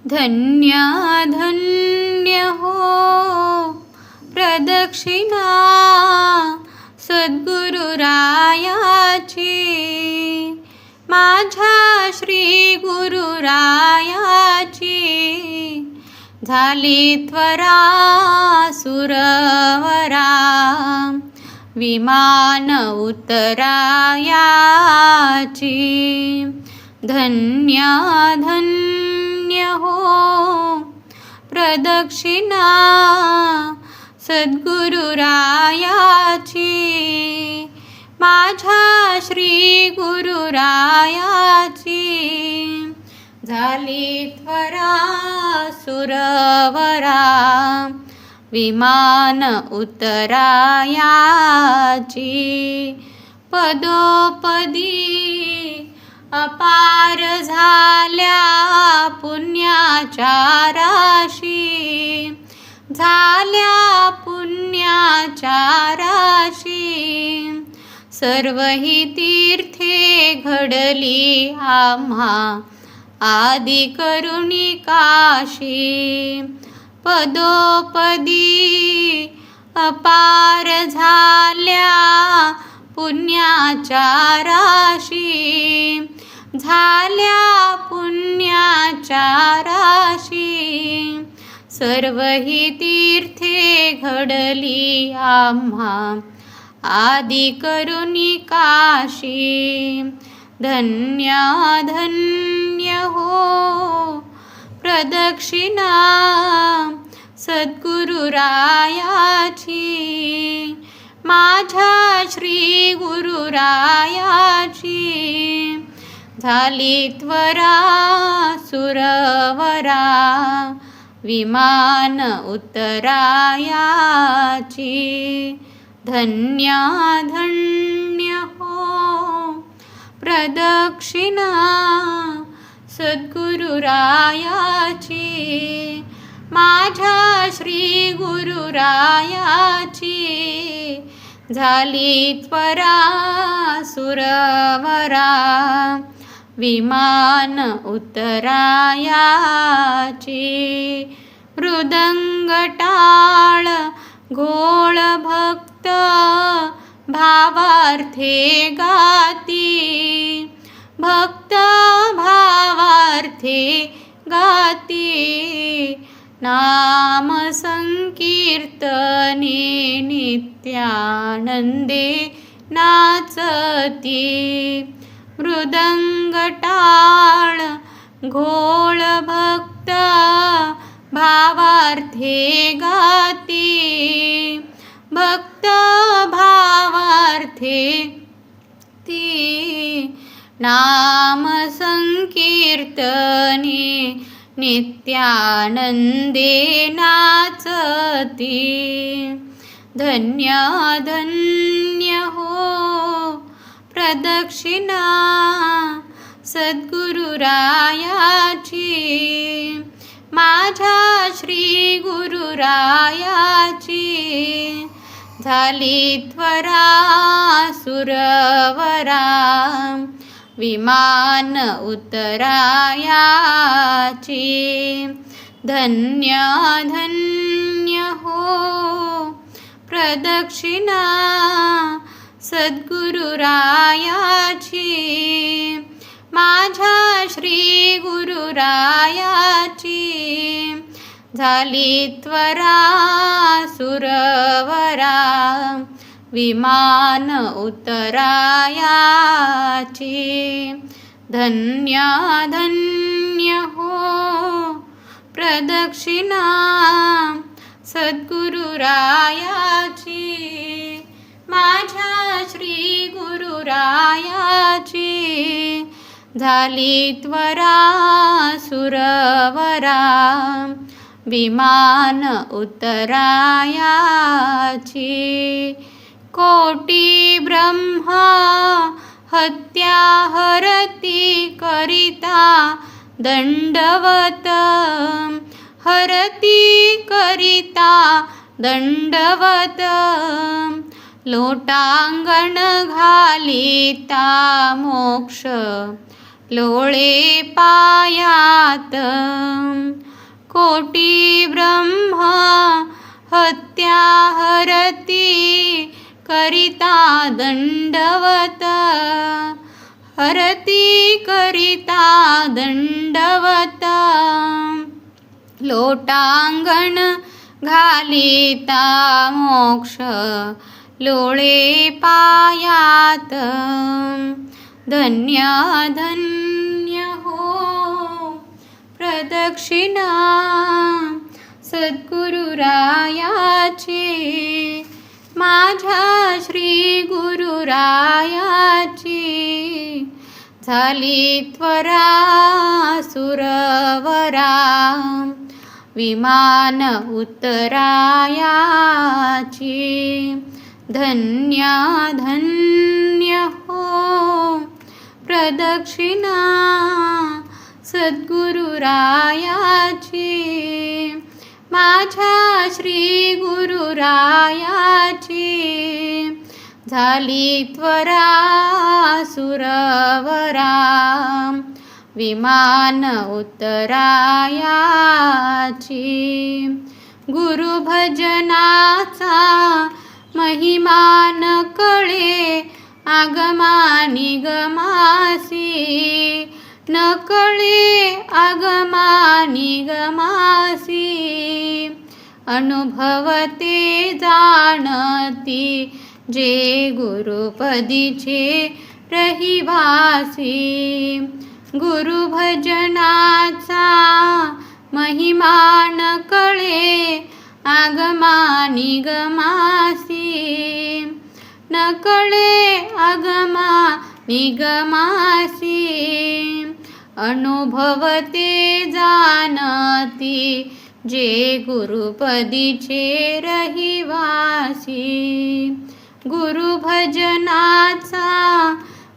धन्य धन्य हो प्रदक्षिणा सद्गुरुरायाची, माझ्या श्री गुरुरायाची झाली त्वरा सुरवरा, विमान उतरायाची। धन्य धन्य हो प्रदक्षिणा सद्गुरुरायाची, माझ्या श्री गुरुरायाची झाली त्वरा सुरवरा, विमान उतरायाची। पदोपदी अपार झाल्या पुण्याच्या राशी, झाल्या पुण्याच्या राशी, सर्व ही तीर्थे घडली आम्हा आदि करुणी काशी। पदोपदी अपार झाल्या पुण्याच्या राशी, झाल्या पुण्याच्या राशी, सर्व ही तीर्थे घडली आम्हा आदि करुणी काशी। धन्य धन्य हो प्रदक्षिणा सद्गुरुरायाची, माझ्या श्री गुरुरायाची झाली त्वरा सुरवरा, विमान उतरायाची। धन्य धन्य हो प्रदक्षिणा सद्गुरुरायाची, माझ्या श्री गुरुरायाची झाली त्वरा सुरवरा, विमान उतरायाची। मृदंग टाळ घोळ भक्त भावार्थे गाती, भक्त भावार्थे गाती, नाम संकीर्तने नित्यानंदे नाचती। मृदंग टाळ घोळ भक्त भावार्थे गाती, भक्त भावार्थे ती, नाम संकीर्तने नित्यानंदे नाचती। धन्य धन्य हो प्रदक्षिणा सद्गुरुरायाची, माझ्या श्री गुरुरायाची झाली त्वरा सुरवरा, विमान उतरायाची। धन्य धन्य हो प्रदक्षिणा सद्गुरुरायाची, माझ्या श्री गुरुरायाची झाली त्वरा सुरवरा, विमान उतरायाची। धन्य धन्य हो प्रदक्षिणा सद्गुरुरायाची, माझ्या श्री गुरुरायाची झाली त्वरा सुरवरा, विमान उतरायाची। कोटी ब्रह्म हत्या हरती करिता दंडवत, हरती करिता दंडवत, लोटांगण घालिता मोक्ष लोळे पायात कोटी ब्रह्म हत्या हरती करिता दंडवत हरती करिता दंडवत लोटांगण घालिता मोक्ष लोळे पायात धन्य धन्य हो प्रदक्षिणा सद्गुरुरायाची माझ्या श्री गुरुरायाची झाली त्वरा सुरवरा विमान उत्तरायाची धन्य धन्य हो प्रदक्षिणा सद्गुरुरायाची माझ्या श्री गुरुरायाची झाली त्वरा सुरवरा विमान उत्तरायाची गुरुभजनाचा महिमान कळे आगमानिगमासी न कळे आगमानिगमासी अनुभवते जाणती जे गुरुपदीचे रहिवासी गुरुभजनाचा महिमान कळे आगमानिगमासी न कळे आगमानिगमासी अनुभवते जाणती जे गुरुपदीचे रहिवासी गुरुभजनाचा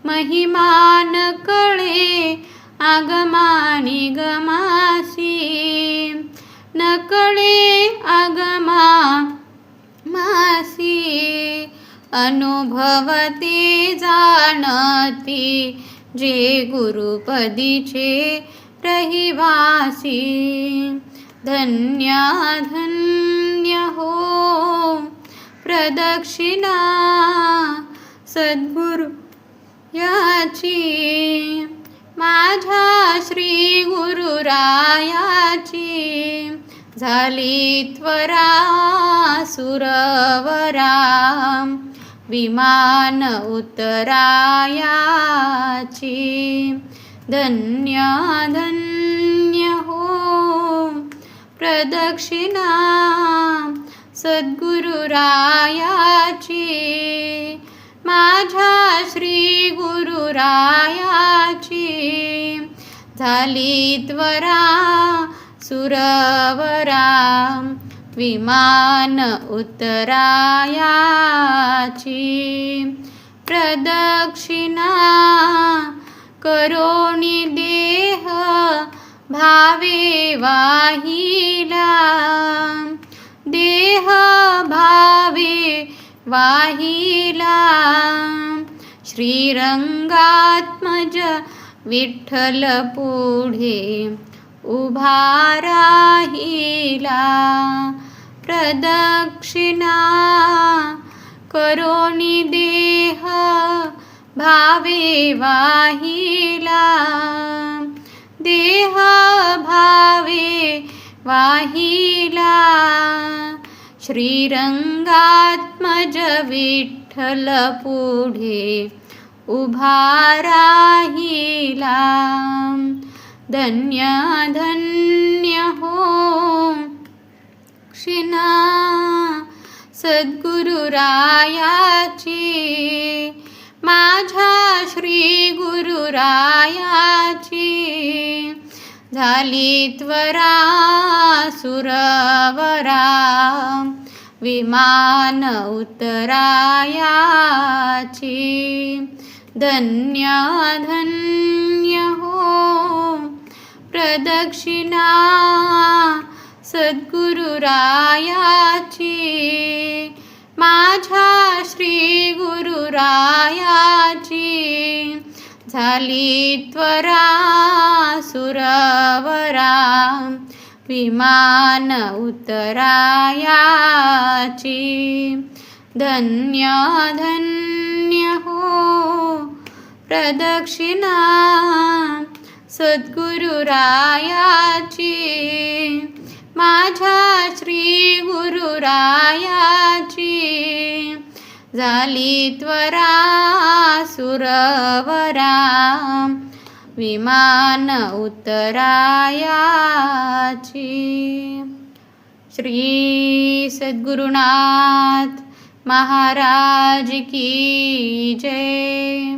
महिमान कळे आगमानिगमासी न कळे आगमासी अनुभवते जाणती जे गुरुपदीचे रहिवासी धन्य धन्य हो प्रदक्षिणा सद्गुरु याची माझ्या श्री गुरुरायाची झाली त्वरा सुरवरा विमान उत्तरायाची धन्य धन्य हो प्रदक्षिणा सद्गुरुरायाची माझ्या श्री गुरुरायाची झाली त्वरा सुरवरा विमान उत्तरायाची प्रदक्षिणा करोनी देह भावे वाहिला देह भावे वाहिला श्रीरंगात्मज विठ्ठल पुढे उभा राहिला प्रदक्षिणा करोनी देह भावे वाहिला देह भावे वाहिला श्रीरंगात्मज विठ्ठल पुढे उभा राहिला धन्य धन्य हो क्षिणा सद्गुरुरायाची माझ्या श्री गुरुरायाची झाली त्वरा सुरवरा विमान उत्तरायाची धन्य धन्य हो प्रदक्षिणा सद्गुरुरायाची माझ्या श्री गुरुरायाची झाली त्वरा सुरवरा विमान उतरायाची धन्य धन्य हो प्रदक्षिणा सद्गुरुरायाची माझ्या श्री गुरुरायाची झाली त्वरा सुरवरा विमान उतरायाची. श्री सद्गुरुनाथ महाराज की जय.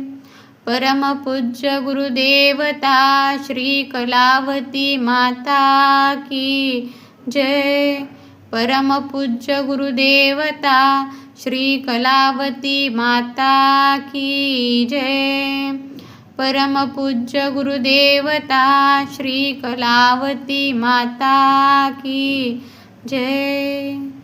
परमपूज्य गुरुदेवता श्री कलावती माता की जय. परमपूज्य गुरुदेवता श्री कलावती माता की जय. परमपूज्य गुरुदेवता श्री कलावती माता की जय.